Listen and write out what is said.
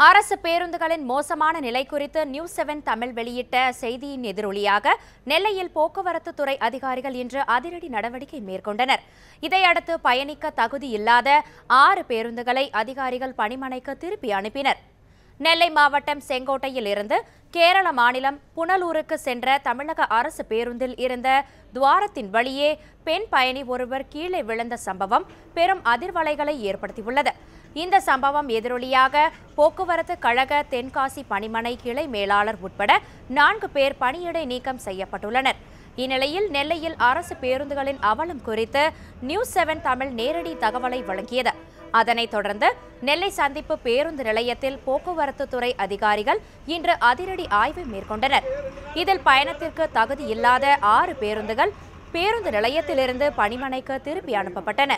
அரசு பேருந்துகளின் மோசமான நிலை குறித்து நியூஸ்7 தமிழ் வெளியிட்ட செய்தியின் எதிரொலியாக நெல்லையில் போக்குவரத்து துறை அதிகாரிகள் இன்று அதிரடி நடவடிக்கை மேற்கொண்டனர். இதையடுத்து பயணிக்க தகுதியில்லாத 6 பேருந்துகளை அதிகாரிகள் பணிமனைக்கு திருப்பி அனுப்பினர். நெல்லை மாவட்டம் செங்கோட்டையில் இருந்து கேரள மாநிலம் புனலூருக்கு சென்ற தமிழக அரசு பேருந்தில் இருந்த துவாரத்தின் வழியே பெண் பயணி ஒருவர் கீழே விழுந்த சம்பவம் பெரும் அதிர்வலைகளை ஏற்படுத்தியுள்ளது. இந்த சம்பவம் எதிரொலியாக போக்குவரத்து கழக தென்காசி பணிமனை கிளை மேலாளர் உட்பட 4 பேர் பணியிடை நீக்கம் செய்யப்பட்டுள்ளனர். இந்நிலையில் நெல்லையில் அரசு பேருந்துகளின் அவலம் குறித்து நியூஸ்7 தமிழ் நேரடி தகவலை வழங்கியது. அதனைத் தொடர்ந்து நெல்லை சந்திப்பு பேருந்து நிலையத்தில் போக்குவரத்து துறை அதிகாரிகள் இன்று அதிரடி ஆய்வு மேற்கொண்டனர். இதில் பயணத்திற்கு தகுதியில்லாத 6 பேருந்துகள் பேருந்து நிலையத்திலிருந்து பணிமனைக்கு திருப்பி அனுப்பப்பட்டன.